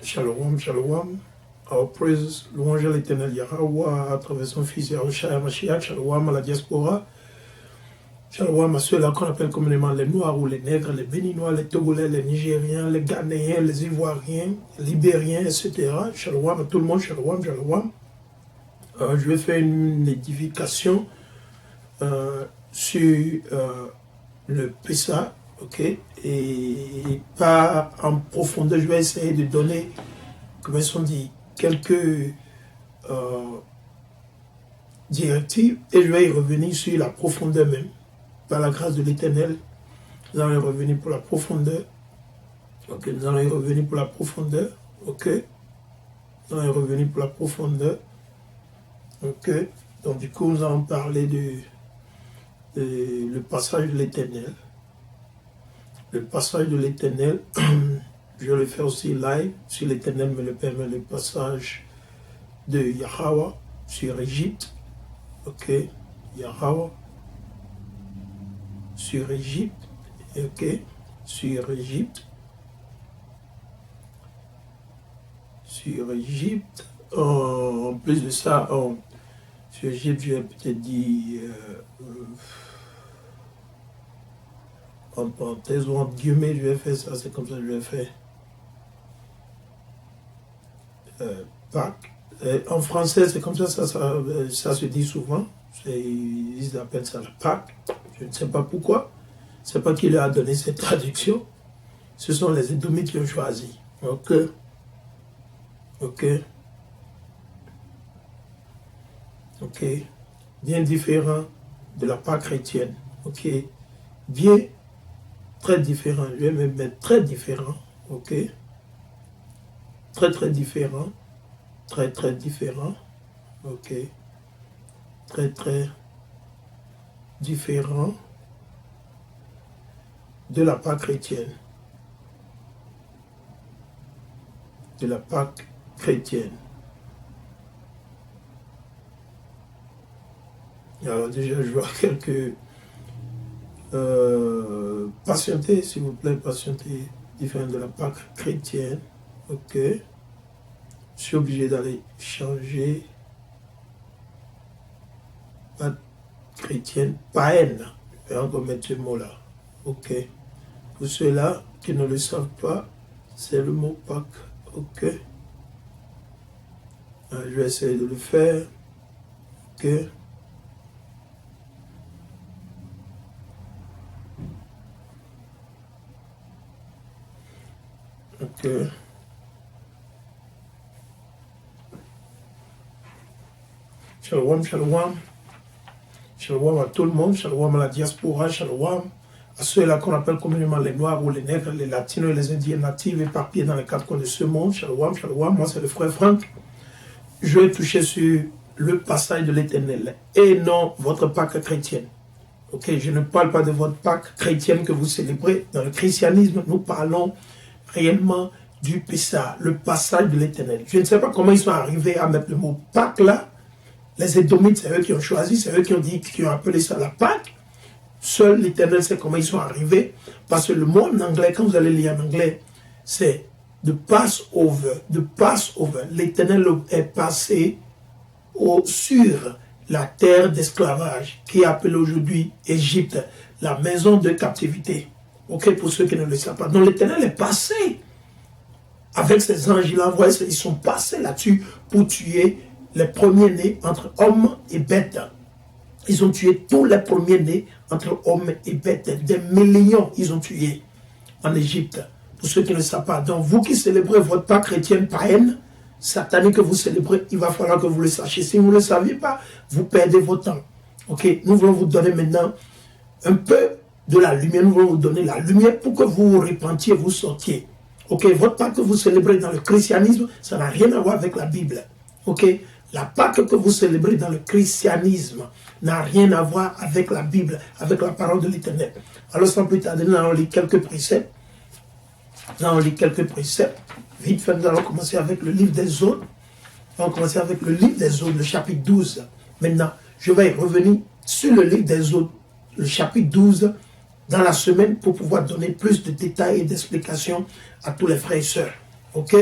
Shalom, shalom. Our praise, louange à l'éternel Yahweh, à travers son fils Yahushua Mashiach. Shalom à la diaspora. Shalom à ceux-là qu'on appelle communément les Noirs ou les Nègres, les Béninois, les Togolais, les Nigériens, les Ghanéens, les Ivoiriens, les Libériens, etc. Shalom à tout le monde, shalom, shalom. Je vais faire une édification sur le Pessa, ok, et pas en profondeur. Je vais essayer de donner, comme ils ont dit, quelques directives, et je vais y revenir sur la profondeur même. Par la grâce de l'Éternel, nous allons y revenir pour la profondeur. Ok, nous allons y revenir pour la profondeur. Ok, nous allons y revenir pour la profondeur. Ok, donc du coup, nous allons parler le passage de l'Éternel. Le passage de l'Éternel, je vais le faire aussi live, si l'Éternel me le permet, le passage de Yahweh sur Égypte. Ok, Yahweh sur Égypte. Ok, sur Égypte. Sur Égypte. En plus de ça, sur Égypte, je vais peut-être dire en parenthèse ou en guillemets, je vais faire ça, c'est comme ça que je vais faire. Pâques. En français, c'est comme ça, ça se dit souvent. Ils appellent ça la Pâques. Je ne sais pas pourquoi. C'est pas qui leur a donné cette traduction. Ce sont les Édomites qui ont choisi. Ok. Ok. Ok. Bien différent de la Pâque chrétienne. Ok. Bien, très différent. Je vais même mettre très différent. Ok. Très, très différent. Très, très différent. Ok. Très, très différent de la Pâque chrétienne. De la Pâque chrétienne. Alors déjà, je vois quelques... patientez, s'il vous plaît, patientez. Différent de la Pâque chrétienne. Ok. Je suis obligé d'aller changer. Pâque chrétienne, païenne. Je vais encore mettre ce mot-là. Ok. Pour ceux-là qui ne le savent pas, c'est le mot Pâques. Ok. Je vais essayer de le faire. Ok. Ok. Shalom, shalom. Shalom à tout le monde. Shalom à la diaspora. Shalom à ceux-là qu'on appelle communément les Noirs ou les Nègres, les Latinos et les Indiens natifs éparpillés dans les quatre coins de ce monde. Shalom, shalom. Moi, c'est le frère Franck. Je vais toucher sur le passage de l'Éternel et non votre Pâque chrétienne. Ok, je ne parle pas de votre Pâque chrétienne que vous célébrez. Dans le christianisme, nous parlons réellement du Pessa, le passage de l'Éternel. Je ne sais pas comment ils sont arrivés à mettre le mot Pâque là. Les Édomites, c'est eux qui ont choisi, c'est eux qui ont dit, qui ont appelé ça la Pâque. Seul l'Éternel sait comment ils sont arrivés. Parce que le mot en anglais, quand vous allez lire en anglais, c'est de Passover. De Passover. L'Éternel est passé sur la terre d'esclavage, qui est appelée aujourd'hui Égypte, la maison de captivité. Ok, pour ceux qui ne le savent pas. Donc l'Éternel est passé avec ses anges. Ils sont passés là-dessus pour tuer les premiers-nés entre hommes et bêtes. Ils ont tué tous les premiers-nés entre hommes et bêtes. Des millions, ils ont tué en Égypte. Pour ceux qui ne le savent pas. Donc, vous qui célébrez votre Pâque chrétienne païenne, satanique que vous célébrez, il va falloir que vous le sachiez. Si vous ne le saviez pas, vous perdez votre temps. Ok, nous voulons vous donner maintenant un peu de la lumière. Nous voulons vous donner la lumière pour que vous vous repentiez, vous sortiez. Ok, votre Pâque que vous célébrez dans le christianisme, ça n'a rien à voir avec la Bible. Ok, la Pâque que vous célébrez dans le christianisme n'a rien à voir avec la Bible, avec la parole de l'Éternel. Alors sans plus tarder, nous allons lire quelques préceptes. Nous allons lire quelques préceptes. Vite fait, nous allons commencer avec le livre des Autres. Nous allons commencer avec le livre des Autres, le chapitre 12. Maintenant, je vais revenir sur le livre des Autres, le chapitre 12, dans la semaine pour pouvoir donner plus de détails et d'explications à tous les frères et sœurs. Ok?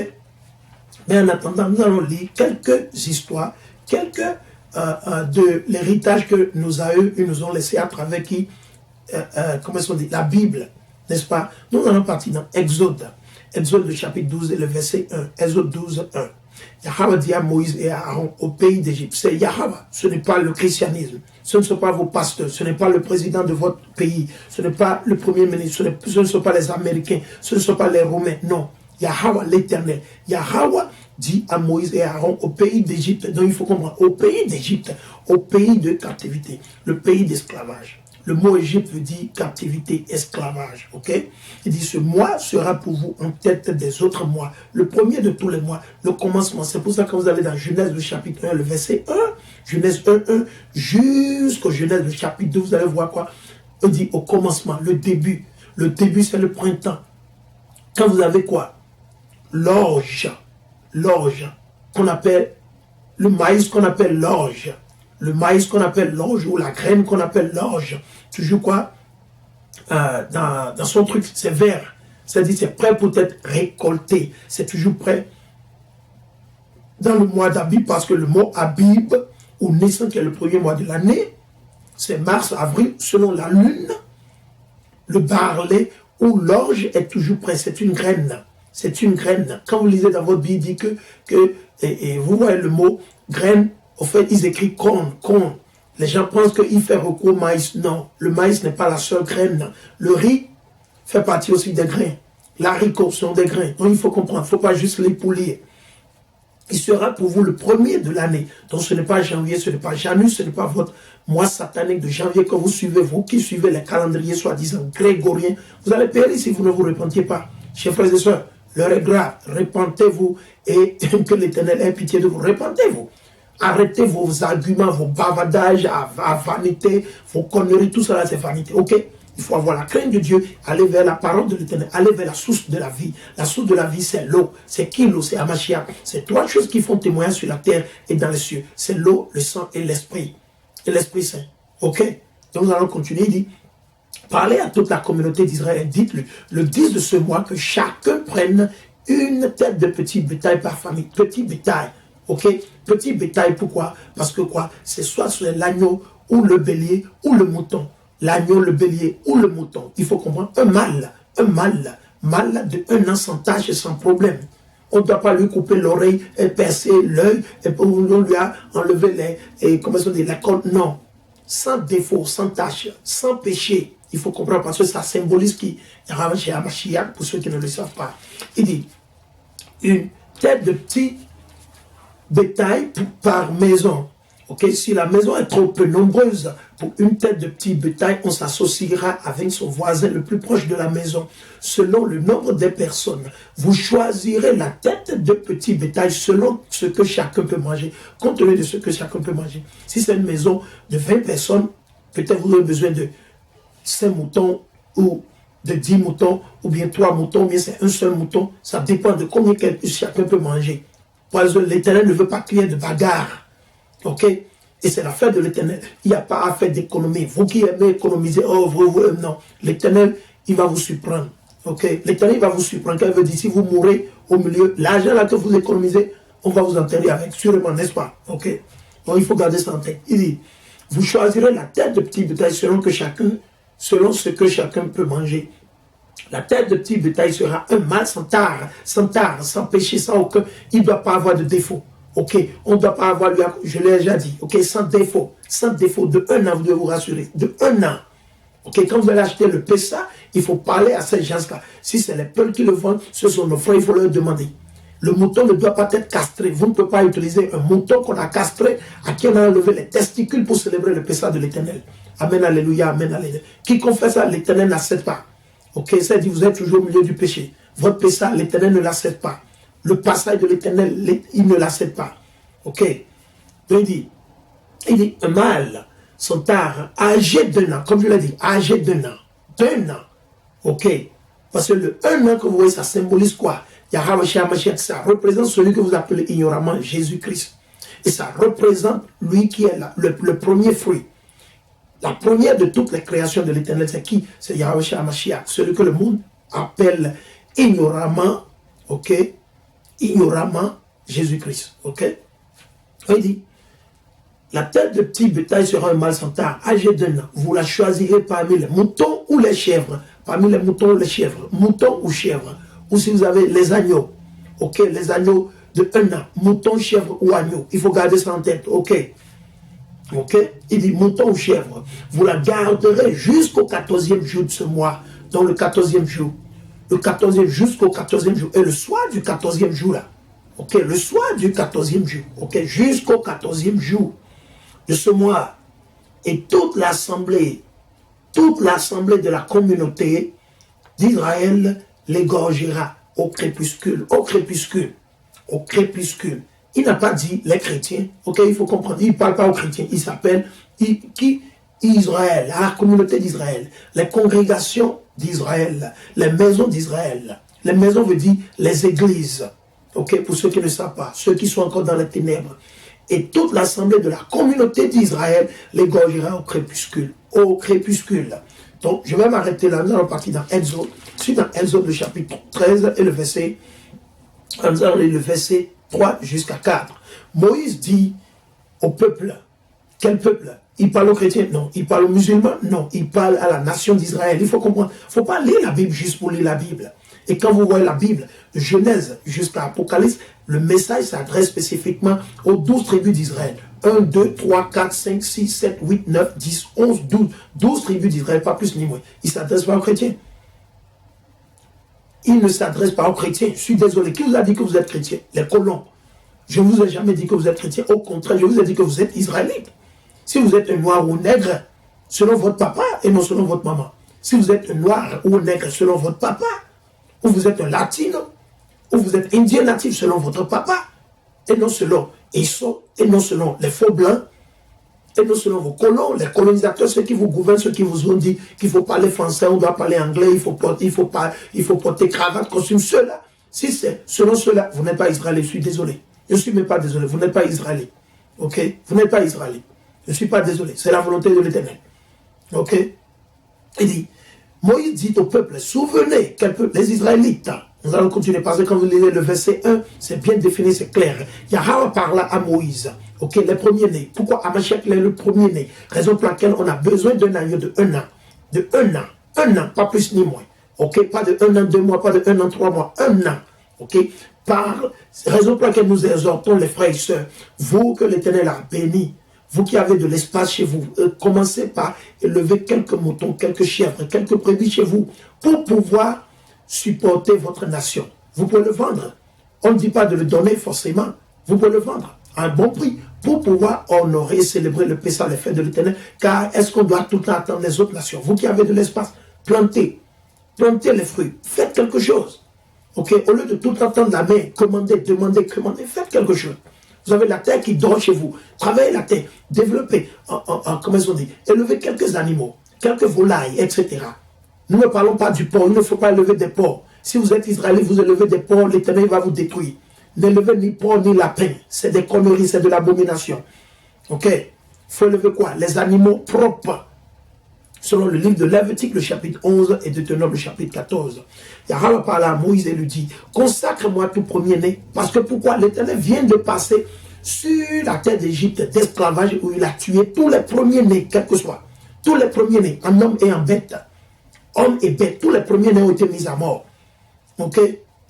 Mais en attendant, nous allons lire quelques histoires, quelques de l'héritage que nos aïeux nous ont laissé à travers qui, comment est-ce qu'on dit, la Bible, n'est-ce pas? Nous allons partir dans Exode. Exode, le chapitre 12 et le verset 1. Exode 12, 1. Yahweh dit à Moïse et à Aaron au pays d'Égypte. C'est Yahweh, ce n'est pas le christianisme. Ce ne sont pas vos pasteurs, ce n'est pas le président de votre pays, ce n'est pas le premier ministre, ce ne sont pas les Américains, ce ne sont pas les Romains. Non, Yahweh l'Éternel. Yahweh dit à Moïse et à Aaron au pays d'Égypte. Donc il faut comprendre, au pays d'Égypte, au pays de captivité, le pays d'esclavage. Le mot Égypte veut dire captivité, esclavage. Ok? Il dit ce mois sera pour vous en tête des autres mois. Le premier de tous les mois, le commencement. C'est pour ça que vous allez dans Genèse, le chapitre 1, le verset 1, Genèse 1, 1, jusqu'au Genèse, le chapitre 2, vous allez voir quoi? On dit au commencement, le début. Le début, c'est le printemps. Quand vous avez quoi? L'orge, qu'on appelle, le maïs qu'on appelle l'orge. Le maïs qu'on appelle l'orge ou la graine qu'on appelle l'orge, toujours quoi, dans son truc, c'est vert. C'est-à-dire c'est prêt pour être récolté. C'est toujours prêt dans le mois d'Abib, parce que le mot Abib, ou Nissan, qui est le premier mois de l'année, c'est mars, avril, selon la lune. Le barley ou l'orge est toujours prêt. C'est une graine. C'est une graine. Quand vous lisez dans votre Bible, il dit et vous voyez le mot graine. Au fait, ils écrivent corn. Les gens pensent qu'il fait recours au maïs. Non, le maïs n'est pas la seule graine. Le riz fait partie aussi des grains. L'haricot sont des grains. Donc il faut comprendre, il ne faut pas juste les poulier. Il sera pour vous le premier de l'année. Donc ce n'est pas janvier, ce n'est pas Janus, ce n'est pas votre mois satanique de janvier que vous suivez, vous qui suivez les calendriers soi-disant grégoriens. Vous allez périr si vous ne vous repentiez pas. Chers frères et sœurs, l'heure est grave. Repentez-vous et que l'Éternel ait pitié de vous. Repentez-vous. Arrêtez vos arguments, vos bavadages, à vanité, vos conneries, tout cela c'est vanité, ok? Il faut avoir la crainte de Dieu, aller vers la parole de l'Éternel, aller vers la source de la vie. La source de la vie, c'est l'eau. C'est qui l'eau? C'est Hamashiach. C'est trois choses qui font témoignage sur la terre et dans les cieux. C'est l'eau, le sang et l'esprit. Et l'Esprit Saint, ok? Donc nous allons continuer, il dit, parlez à toute la communauté d'Israël, dites-le, le 10 de ce mois, que chacun prenne une tête de petit bétail par famille. Petit bétail. Ok, petit bétail, pourquoi? Parce que quoi? C'est soit l'agneau ou le bélier ou le mouton. L'agneau, le bélier ou le mouton. Il faut comprendre, un mâle de 1 an sans tache et sans problème. On ne doit pas lui couper l'oreille, et percer l'œil, et on lui a enlevé les côtes. Non, sans défaut, sans tache, sans péché. Il faut comprendre parce que ça symbolise qui chez Hamashiach, pour ceux qui ne le savent pas. Il dit, une tête de petit bétail par maison. Ok, si la maison est trop peu nombreuse pour une tête de petit bétail, on s'associera avec son voisin le plus proche de la maison. Selon le nombre des personnes, vous choisirez la tête de petit bétail selon ce que chacun peut manger, compte tenu de ce que chacun peut manger. Si c'est une maison de 20 personnes, peut-être vous aurez besoin de 5 moutons ou de 10 moutons, ou bien 3 moutons, ou bien c'est un seul mouton. Ça dépend de combien chacun peut manger. Parce que l'Éternel ne veut pas qu'il y ait de bagarre. Ok? Et c'est la fête de l'Éternel. Il n'y a pas à faire d'économie. Vous qui aimez économiser, non. L'Éternel, il va vous surprendre. Ok? L'Éternel va vous surprendre. Quand il veut dire, si vous mourrez au milieu, l'argent là que vous économisez, on va vous enterrer avec, sûrement, n'est-ce pas? Ok? Donc il faut garder ça en tête. Il dit, vous choisirez la tête de petit bétail selon ce que chacun peut manger. La tête de petit bétail sera un mâle sans tare, sans péché, sans aucun. Il ne doit pas avoir de défaut. Ok, on ne doit pas avoir, je l'ai déjà dit, ok, sans défaut, de 1 an, vous devez vous rassurer, de 1 an. Ok, quand vous allez acheter le Pessa, il faut parler à ces gens-là. Si c'est les peuples qui le vendent, ce sont nos frères, il faut leur demander. Le mouton ne doit pas être castré. Vous ne pouvez pas utiliser un mouton qu'on a castré, à qui on a enlevé les testicules pour célébrer le Pessa de l'Éternel. Amen, alléluia, amen, alléluia. Qui confesse ça, l'Éternel n'accepte pas. Ok, ça dit, vous êtes toujours au milieu du péché. Votre Pessa, l'Éternel ne l'accepte pas. Le passage de l'Éternel, il ne l'accepte pas. Ok. Donc il dit, un mâle, son tard, âgé d'1 an, comme je l'ai dit, âgé d'1 an. D'1 an. Ok. Parce que le 1 an que vous voyez, ça symbolise quoi? Yahweh Mashiach, ça représente celui que vous appelez ignoramment Jésus-Christ. Et ça représente lui qui est là, le premier fruit. La première de toutes les créations de l'Éternel, c'est qui? C'est Yahweh Mashiach, celui que le monde appelle ignoramment, ok? Ignoramment Jésus-Christ. Ok? Il dit, la tête de petit bétail sera un mâle sans tare, âgé d'un an. Vous la choisirez parmi les moutons ou les chèvres. Parmi les moutons ou les chèvres. Moutons ou chèvres. Ou si vous avez les agneaux. Ok, les agneaux de un an. Moutons, chèvres ou agneaux. Il faut garder ça en tête. Ok. Ok. Il dit mouton ou chèvre. Vous la garderez jusqu'au 14e jour de ce mois. Dans le 14e jour. Le 14e jusqu'au 14e jour. Et le soir du 14e jour là. Ok. Le soir du 14e jour. Ok. Jusqu'au 14e jour de ce mois. Et toute l'assemblée de la communauté d'Israël l'égorgera au crépuscule, au crépuscule, au crépuscule. Il n'a pas dit les chrétiens, ok, il faut comprendre, il ne parle pas aux chrétiens, il s'appelle Israël, la communauté d'Israël, les congrégations d'Israël, les maisons d'Israël. Les maisons veut dire les églises, ok, pour ceux qui ne savent pas, ceux qui sont encore dans les ténèbres. Et toute l'assemblée de la communauté d'Israël l'égorgera au crépuscule. Au crépuscule. Donc, je vais m'arrêter là. Nous allons partir dans Exode. Je suis dans Exode, le chapitre 13 et le verset 3 jusqu'à 4. Moïse dit au peuple, quel peuple? Il parle aux chrétiens? Non. Il parle aux musulmans? Non. Il parle à la nation d'Israël. Il faut comprendre. Il ne faut pas lire la Bible juste pour lire la Bible. Et quand vous voyez la Bible, de Genèse jusqu'à Apocalypse, le message s'adresse spécifiquement aux 12 tribus d'Israël. 1, 2, 3, 4, 5, 6, 7, 8, 9, 10, 11, 12. 12 tribus d'Israël, pas plus ni moins. Il ne s'adresse pas aux chrétiens. Il ne s'adresse pas aux chrétiens. Je suis désolé. Qui vous a dit que vous êtes chrétien? Les colons. Je ne vous ai jamais dit que vous êtes chrétien. Au contraire, je vous ai dit que vous êtes israélite. Si vous êtes un noir ou un nègre, selon votre papa et non selon votre maman. Si vous êtes un noir ou un nègre selon votre papa, ou vous êtes un latino, ou vous êtes indien natif selon votre papa, et non selon Esso, et non selon les faux blancs, et non selon vos colons, les colonisateurs, ceux qui vous gouvernent, ceux qui vous ont dit qu'il faut parler français, on doit parler anglais, il faut porter cravate, costume, ceux-là. Si c'est selon ceux-là, vous n'êtes pas israélien, je suis désolé. Je ne suis même pas désolé, vous n'êtes pas israélien. Ok? Vous n'êtes pas israélien. Je ne suis pas désolé, c'est la volonté de l'Éternel. Ok? Il dit, Moïse dit au peuple, souvenez, quel peuple, les Israélites. Nous allons continuer parce que quand vous lisez le verset 1, c'est bien défini, c'est clair. Yahweh parla à Moïse. Ok, les premiers-nés. Pourquoi Amashek est le premier-né? Raison pour laquelle on a besoin d'un agneau de 1 an. De 1 an. 1 an, pas plus ni moins. Ok, pas de 1 an, 2 mois, pas de 1 an, 3 mois. 1 an. Ok, raison pour laquelle nous exhortons les frères et sœurs, vous que l'Éternel a béni, vous qui avez de l'espace chez vous, commencez par élever quelques moutons, quelques chèvres, quelques brebis chez vous, pour pouvoir supporter votre nation. Vous pouvez le vendre. On ne dit pas de le donner forcément. Vous pouvez le vendre à un bon prix pour pouvoir honorer et célébrer le Pessah, les fêtes de l'Éternel. Car est-ce qu'on doit tout le temps attendre les autres nations? Vous qui avez de l'espace, plantez les fruits, faites quelque chose. Ok, au lieu de tout le temps attendre la main, commandez, demandez, faites quelque chose. Vous avez la terre qui dort chez vous. Travaillez la terre, développez, comment on dit, élevez quelques animaux, quelques volailles, etc. Nous ne parlons pas du porc, il ne faut pas élever des porcs. Si vous êtes israélien, vous élevez des porcs, l'Éternel va vous détruire. N'élevez ni porc ni lapin. C'est des conneries, c'est de l'abomination. Ok? Il faut élever quoi? Les animaux propres. Selon le livre de Lévitique, le chapitre 11 et Deutéronome, le chapitre 14. Yahweh parle à Moïse et lui dit, consacre-moi tout premier-né. Parce que pourquoi? L'Éternel vient de passer sur la terre d'Égypte d'esclavage où il a tué tous les premiers-nés, quel que soit. Tous les premiers-nés, en homme et en bête. Hommes et bêtes, tous les premiers-nés ont été mis à mort. Ok?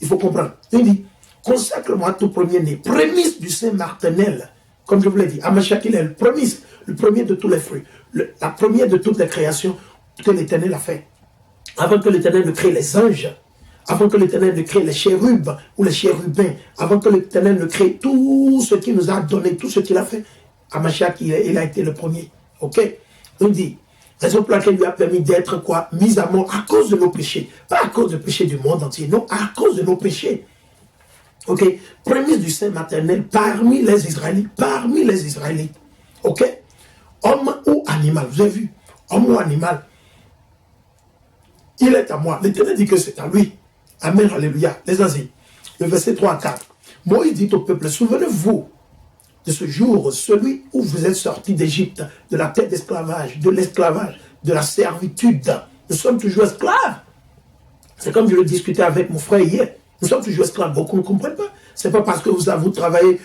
Il faut comprendre. Il dit, consacre-moi tout premier-né, prémisse du Saint Martinel. Comme je vous l'ai dit, Amashak, il est le premier de tous les fruits, la première de toutes les créations que l'Éternel a fait. Avant que l'Éternel ne crée les anges, avant que l'Éternel ne crée les chérubes ou les chérubins, avant que l'Éternel ne crée tout ce qu'il nous a donné, tout ce qu'il a fait, Amashak, il a été le premier. Ok? Il dit, raison pour laquelle il lui a permis d'être quoi? Mis à mort à cause de nos péchés. Pas à cause des péchés du monde entier, non, à cause de nos péchés. Ok? Prémisse du Saint Maternel parmi les Israélites. Parmi les Israélites. Ok? Homme ou animal. Vous avez vu? Homme ou animal. Il est à moi. L'Éternel dit que c'est à lui. Amen. Alléluia. Les amis. Le verset 3 à 4. Moïse dit au peuple, souvenez-vous de ce jour, celui où vous êtes sortis d'Égypte, de la terre d'esclavage, de l'esclavage, de la servitude. Nous sommes toujours esclaves. C'est comme je le discutais avec mon frère hier. Nous sommes toujours esclaves. Beaucoup ne comprennent pas. C'est pas parce que vous travaillez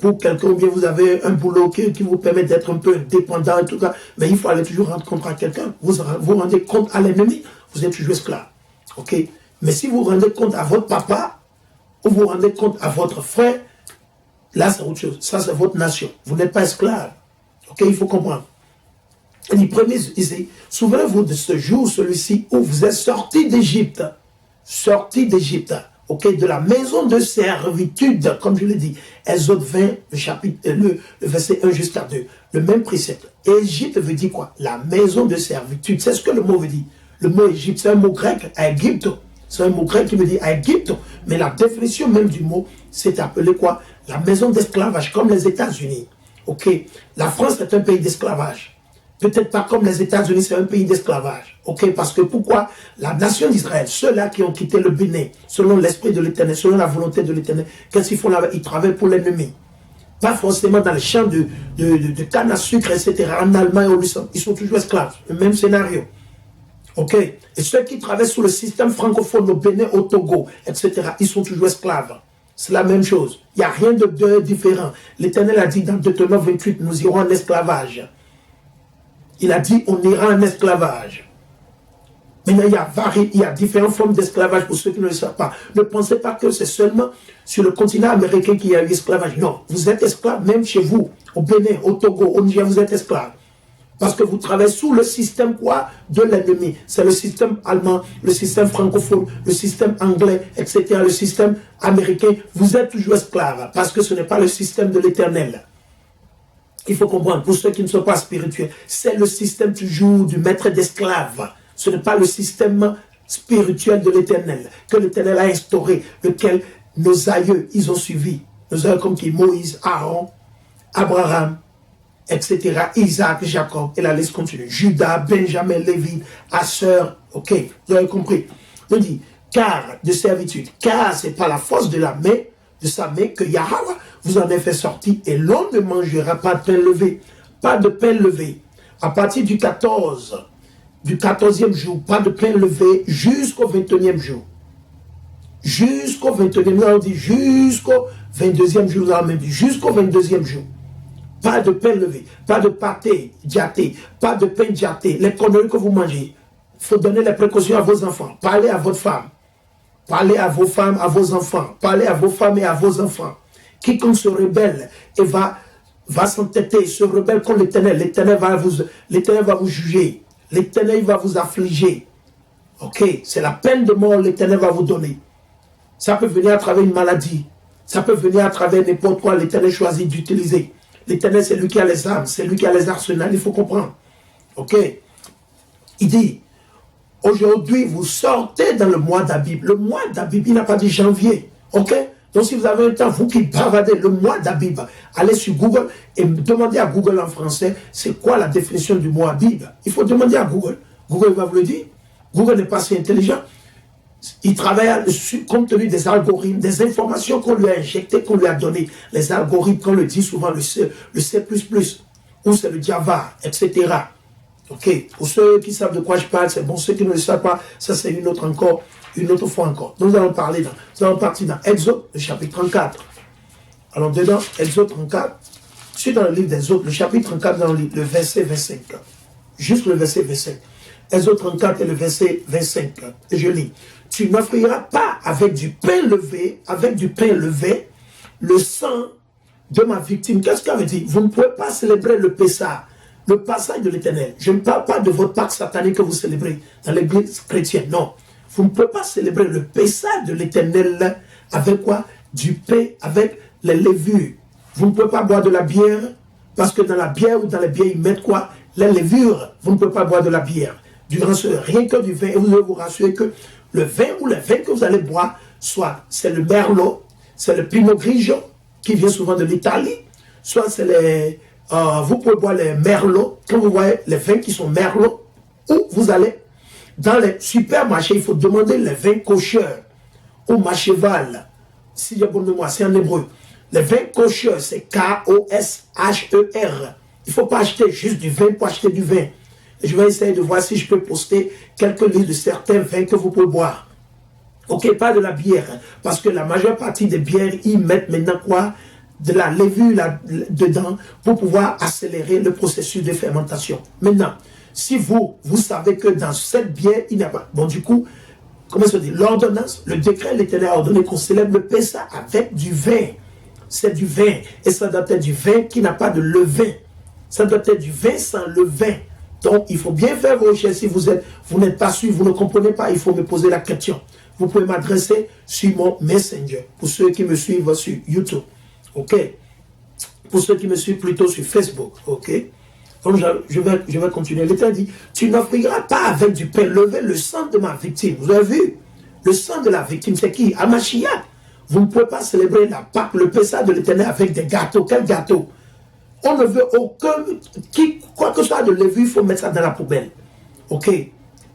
pour quelqu'un ou bien vous avez un boulot qui vous permet d'être un peu dépendant et tout ça. Mais il faut aller toujours rendre compte à quelqu'un. Vous rendez compte à l'ennemi, vous êtes toujours esclave. Ok? Mais si vous rendez compte à votre papa, ou vous rendez compte à votre frère, là c'est autre chose. Ça c'est votre nation. Vous n'êtes pas esclave. Ok? Il faut comprendre. Il dit, premier ici, souvenez-vous de ce jour, celui-ci, où vous êtes sortis d'Égypte. Sortis d'Égypte. Ok, de la maison de servitude, comme je l'ai dit. Exode 20, le verset 1 jusqu'à 2. Le même précepte. Égypte veut dire quoi? La maison de servitude. C'est ce que le mot veut dire. Le mot Égypte, c'est un mot grec, Aegypto. C'est un mot grec qui veut dire Aegypto. Mais la définition même du mot, c'est appelé quoi? La maison d'esclavage, comme les États-Unis. Ok, la France est un pays d'esclavage. Peut-être pas comme les États-Unis, c'est un pays d'esclavage. Ok, parce que pourquoi la nation d'Israël, ceux-là qui ont quitté le Bénin, selon l'esprit de l'Éternel, selon la volonté de l'Éternel, qu'est-ce qu'ils font là? Ils travaillent pour l'ennemi. Pas forcément dans les champs de canne à sucre, etc. En Allemagne, au Luxembourg, ils sont toujours esclaves. Le même scénario. Ok, et ceux qui travaillent sous le système francophone au Bénin, au Togo, etc., ils sont toujours esclaves. C'est la même chose. Il n'y a rien de différent. L'Éternel a dit dans Deutéronome 28, nous irons en esclavage. Il a dit, on ira en esclavage. Maintenant, il y a différentes formes d'esclavage pour ceux qui ne le savent pas. Ne pensez pas que c'est seulement sur le continent américain qu'il y a eu esclavage. Non, vous êtes esclave même chez vous, au Bénin, au Togo, au Niger, vous êtes esclave. Parce que vous travaillez sous le système quoi? De l'ennemi. C'est le système allemand, le système francophone, le système anglais, etc., le système américain. Vous êtes toujours esclave parce que ce n'est pas le système de l'Éternel. Il faut comprendre, pour ceux qui ne sont pas spirituels, c'est le système toujours du maître d'esclave. Ce n'est pas le système spirituel de l'Éternel, que l'Éternel a instauré, lequel nos aïeux, ils ont suivi. Nos aïeux comme qui Moïse, Aaron, Abraham, etc., Isaac, Jacob, et la liste continue. Judas, Benjamin, Lévi, Asser, ok, vous avez compris. Il dit, car de servitude, car c'est par la force de la main, de sa main, que Yahweh vous en a fait sortir, et l'on ne mangera pas de pain levé. Pas de pain levé. À partir du 14e jour, pas de pain levé jusqu'au 21e jour. Jusqu'au 21e jour, on dit jusqu'au 22e jour, on a même dit jusqu'au 22e jour. Pas de pain levé, pas de pâté, diaté, pas de pain diaté. Les conneries que vous mangez, il faut donner les précautions à vos enfants. Parlez à votre femme. Parlez à vos femmes, à vos enfants. Parlez à vos femmes et à vos enfants. Quiconque se rebelle et va s'entêter, se rebelle contre l'Éternel, l'Éternel va vous juger. L'Éternel va vous affliger. Ok, c'est la peine de mort l'Éternel va vous donner. Ça peut venir à travers une maladie. Ça peut venir à travers n'importe quoi l'Éternel choisit d'utiliser. L'Éternel, c'est lui qui a les armes, c'est lui qui a les arsenals, il faut comprendre. Ok, il dit, aujourd'hui, vous sortez dans le mois d'Abib. Le mois d'Abib, il n'a pas dit janvier. Ok? Donc, si vous avez un temps, vous qui bavardez le mois d'Abib, allez sur Google et demandez à Google en français, c'est quoi la définition du mois Abib? Il faut demander à Google. Google va vous le dire. Google n'est pas si intelligent. Il travaille compte tenu des algorithmes, des informations qu'on lui a injectées, qu'on lui a données. Les algorithmes, qu'on le dit souvent, le C++, ou c'est le Java, etc. Ok, pour ceux qui savent de quoi je parle, c'est bon. Ceux qui ne le savent pas, ça c'est une autre fois encore. Nous allons partir dans Exode, le chapitre 34. Alors dedans, Exode 34, je suis dans le livre d'Exode, le chapitre 34, dans le verset 25. Juste le verset 25. Exode 34 et le verset 25. Et je lis. Tu n'offriras pas avec du pain levé, le sang de ma victime. Qu'est-ce que ça veut dire? Vous ne pouvez pas célébrer le Pessah, le passage de l'Éternel. Je ne parle pas de votre Pâque satanique que vous célébrez dans l'église chrétienne. Non. Vous ne pouvez pas célébrer le Pessah de l'Éternel avec quoi? Du pain, avec les levures. Vous ne pouvez pas boire de la bière, parce que dans la bière ou dans les bières, ils mettent quoi? Les levures. Vous ne pouvez pas boire de la bière. Rien que du vin. Et vous devez vous rassurer que le vin ou les vins que vous allez boire, soit c'est le merlot, c'est le pinot grigio, qui vient souvent de l'Italie, soit c'est les... vous pouvez boire les merlots, quand vous voyez les vins qui sont merlots, ou vous allez dans les supermarchés, il faut demander les vins koshers, ou macheval, si j'ai bon mémoire, c'est en hébreu. Les vins koshers, c'est K-O-S-H-E-R. Il ne faut pas acheter juste du vin pour acheter du vin. Et je vais essayer de voir si je peux poster quelques listes de certains vins que vous pouvez boire. Ok, pas de la bière. Parce que la majeure partie des bières, ils mettent maintenant quoi? De la levure dedans pour pouvoir accélérer le processus de fermentation. Maintenant, si vous savez que dans cette bière, il n'y a pas... Bon, du coup, comment se dit? L'ordonnance, le décret, l'Éternel a ordonné qu'on célèbre le Pessah avec du vin. C'est du vin. Et ça doit être du vin qui n'a pas de levain. Ça doit être du vin sans levain. Donc, il faut bien faire vos recherches. Si vous n'êtes pas sûr, vous ne comprenez pas, il faut me poser la question. Vous pouvez m'adresser sur mon Messenger. Pour ceux qui me suivent sur YouTube. OK? Pour ceux qui me suivent plutôt sur Facebook. OK? Donc, je vais continuer. L'Éternel dit, tu n'offriras pas avec du pain levé le sang de ma victime. Vous avez vu? Le sang de la victime, c'est qui? Hamashiach. Vous ne pouvez pas célébrer la Pâque, le Pessah de l'Éternel avec des gâteaux. Quel gâteau? On ne veut aucun... Quoi que ce soit de levure, il faut mettre ça dans la poubelle. OK?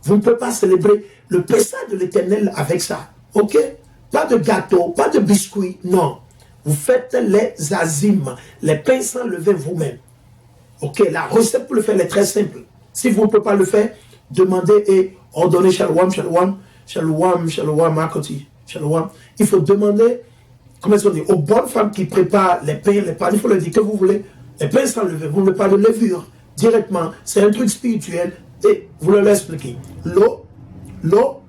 Vous ne pouvez pas célébrer le Pessah de l'Éternel avec ça. OK? Pas de gâteau, pas de biscuits, non. Vous faites les azimes, les pains sans levain vous-même. Ok, la recette pour le faire est très simple. Si vous ne pouvez pas le faire, demandez et ordonnez shalom, shalom, shalom, shalom, makoti, shalom. Il faut demander, comment on dit, aux bonnes femmes qui préparent les pains, les pains, il faut leur dire que vous voulez les pains sans levain, vous ne voulez pas de levure. Directement, c'est un truc spirituel et vous leur expliquez. L'eau,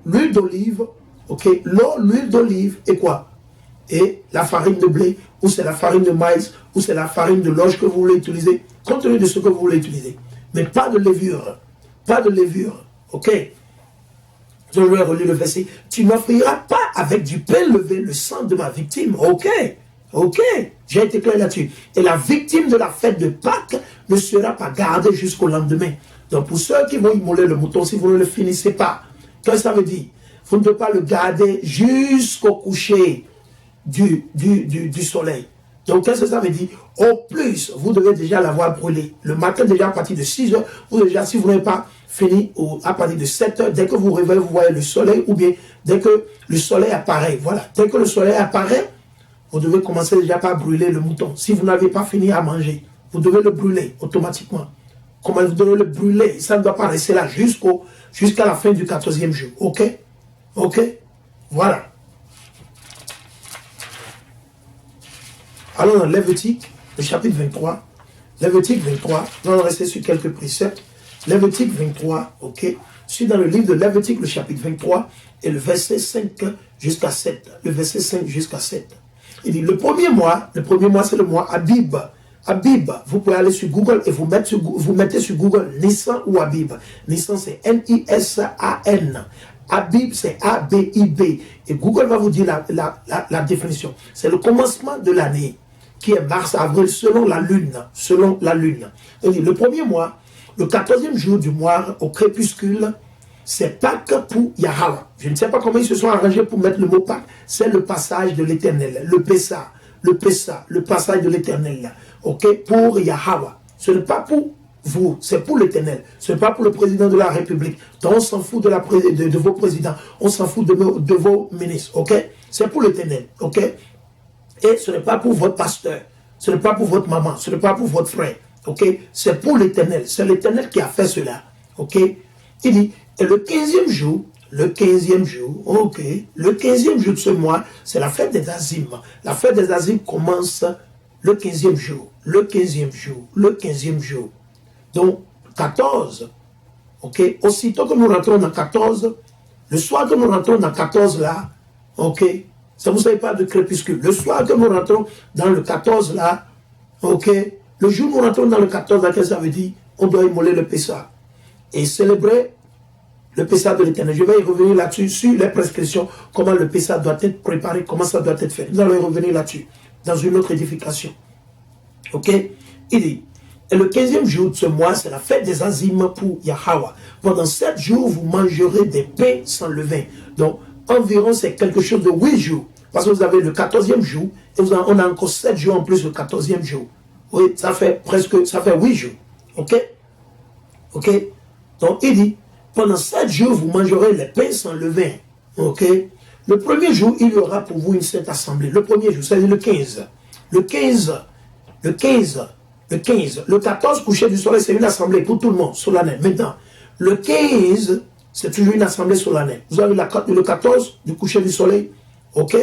l'huile d'olive, ok, l'eau, l'huile d'olive et quoi? Et la farine de blé, ou c'est la farine de maïs, ou c'est la farine de l'orge que vous voulez utiliser, compte tenu de ce que vous voulez utiliser. Mais pas de levure. Pas de levure. Ok? Je vais relire le verset. Tu n'offriras pas avec du pain levé le sang de ma victime. Ok? Ok? J'ai été clair là-dessus. Et la victime de la fête de Pâques ne sera pas gardée jusqu'au lendemain. Donc pour ceux qui vont immoler le mouton, si vous ne le finissez pas, qu'est-ce que ça veut dire? Vous ne pouvez pas le garder jusqu'au coucher du soleil. Donc, qu'est-ce que ça veut dire? Au plus, vous devez déjà l'avoir brûlé. Le matin, déjà à partir de 6 heures, vous déjà, si vous n'avez pas fini, à partir de 7 heures, dès que vous réveillez, vous voyez le soleil, ou bien dès que le soleil apparaît. Voilà. Dès que le soleil apparaît, vous devez commencer déjà par brûler le mouton. Si vous n'avez pas fini à manger, vous devez le brûler automatiquement. Comment vous devez le brûler? Ça ne doit pas rester là jusqu'à la fin du 14e jour. OK? OK? Voilà. Alors dans Lévitique, le chapitre 23, Lévitique 23, on va rester sur quelques préceptes. Lévitique 23, ok. Je suis dans le livre de Lévitique, le chapitre 23, et le verset 5 jusqu'à 7. Le verset 5 jusqu'à 7. Il dit, le premier mois c'est le mois Abib. Abib, vous pouvez aller sur Google et vous mettez sur Google Nissan ou Abib. Nissan c'est N-I-S-A-N. Abib, c'est A-B-I-B. Et Google va vous dire la définition. C'est le commencement de l'année, qui est mars-avril, selon la lune. Selon la lune. Et le premier mois, le 14e jour du mois, au crépuscule, c'est Pâques pour Yahweh. Je ne sais pas comment ils se sont arrangés pour mettre le mot Pâques. C'est le passage de l'Éternel, le Pessah, le passage de l'Éternel. Ok, pour Yahweh. Ce n'est pas pour vous, c'est pour l'Éternel. Ce n'est pas pour le président de la République. Donc on s'en fout de vos présidents. On s'en fout de vos ministres. Ok? C'est pour l'Éternel. Ok? Et ce n'est pas pour votre pasteur. Ce n'est pas pour votre maman. Ce n'est pas pour votre frère. Ok? C'est pour l'Éternel. C'est l'Éternel qui a fait cela. Ok? Il dit, et le 15e jour, ok, le 15e jour de ce mois, c'est la fête des Azimes. La fête des Azimes commence le 15e jour. Le 15e jour. Le 15e jour. Donc, 14, ok, aussitôt que nous rentrons dans 14, le soir que nous rentrons dans 14 là, ok, ça vous savez pas de crépuscule, le soir que nous rentrons dans le 14 là, ok, le jour où nous rentrons dans le 14 là, qu'est-ce que ça veut dire? On doit immoler le Pessah et célébrer le Pessah de l'Éternel. Je vais y revenir là-dessus, sur les prescriptions, comment le Pessah doit être préparé, comment ça doit être fait. Nous allons y revenir là-dessus, dans une autre édification. Ok, il dit, et le 15e jour de ce mois, c'est la fête des Azimes pour Yahweh. Pendant 7 jours, vous mangerez des pains sans levain. Donc, environ, c'est quelque chose de 8 jours. Parce que vous avez le 14e jour, et on a encore 7 jours en plus le 14e jour. Oui, ça fait 8 jours. Ok? Ok? Donc, il dit, pendant 7 jours, vous mangerez les pains sans levain. Ok? Le premier jour, il y aura pour vous une sainte assemblée. Le premier jour, c'est-à-dire le 15. Le 14, coucher du soleil, c'est une assemblée pour tout le monde, solennelle. Maintenant, le 15, c'est toujours une assemblée solennelle. Vous avez le 14 du coucher du soleil, ok,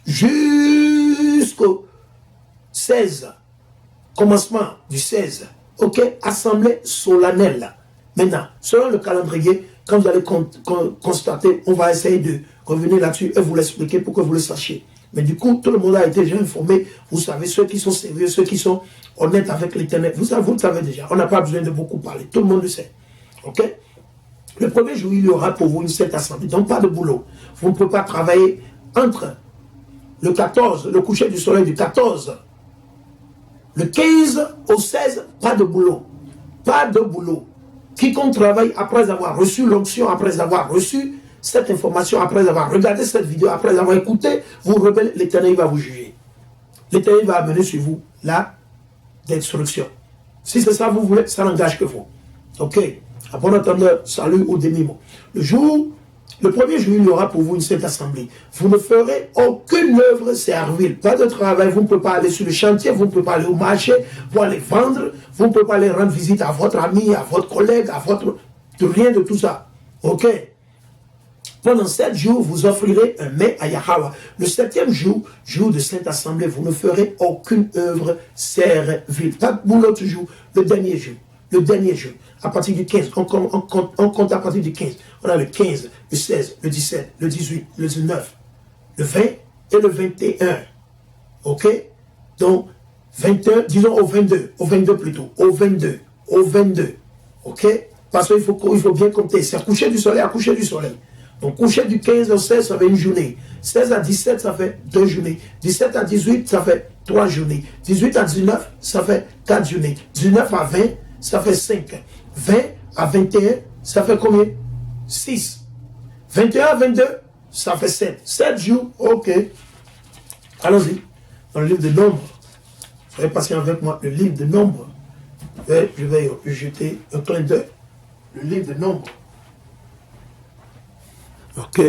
jusqu'au 16, commencement du 16, ok, assemblée solennelle. Maintenant, selon le calendrier, quand vous allez constater, on va essayer de revenir là-dessus et vous l'expliquer pour que vous le sachiez. Mais du coup, tout le monde a été déjà informé. Vous savez, ceux qui sont sérieux, ceux qui sont honnêtes avec l'Éternel, vous le savez déjà. On n'a pas besoin de beaucoup parler. Tout le monde le sait. Ok? Le premier jour, il y aura pour vous une sainte assemblée. Donc, pas de boulot. Vous ne pouvez pas travailler entre le 14, le coucher du soleil du 14, le 15 au 16, pas de boulot. Pas de boulot. Quiconque travaille après avoir reçu l'onction, après avoir reçu cette information, après avoir regardé cette vidéo, après avoir écouté, vous rebellez, l'Éternel va vous juger. L'Éternel va amener sur vous la destruction. Si c'est ça vous voulez, ça n'engage que vous. Ok. À bon entendeur, salut ou demi-mot. Le premier jour, il y aura pour vous une sainte assemblée. Vous ne ferez aucune œuvre servile. Pas de travail, vous ne pouvez pas aller sur le chantier, vous ne pouvez pas aller au marché, vous aller vendre, vous ne pouvez pas aller rendre visite à votre ami, à votre collègue, à votre... Rien de tout ça. Ok. Pendant 7 jours, vous offrirez un mets à Yahweh. Le 7e jour, jour de Sainte Assemblée, vous ne ferez aucune œuvre servile. Pas de boulot toujours. Le dernier jour. Le dernier jour. À partir du 15. On compte à partir du 15. On a le 15, le 16, le 17, le 18, le 19, le 20 et le 21. Ok? Donc, 21, disons au 22. Au 22 plutôt. Au 22. Au 22. Ok? Parce qu'il faut bien compter. C'est à coucher du soleil, à coucher du soleil. Donc, coucher du 15 au 16, ça fait une journée. 16 à 17, ça fait 2 journées. 17 à 18, ça fait 3 journées. 18 à 19, ça fait 4 journées. 19 à 20, ça fait 5. 20 à 21, ça fait combien? 6. 21 à 22, ça fait 7. 7 jours, ok. Allons-y. Dans le livre de Nombres, soyez patient avec moi, le livre de Nombres. Je vais jeter un clin d'œil. Le livre de Nombres. Ok.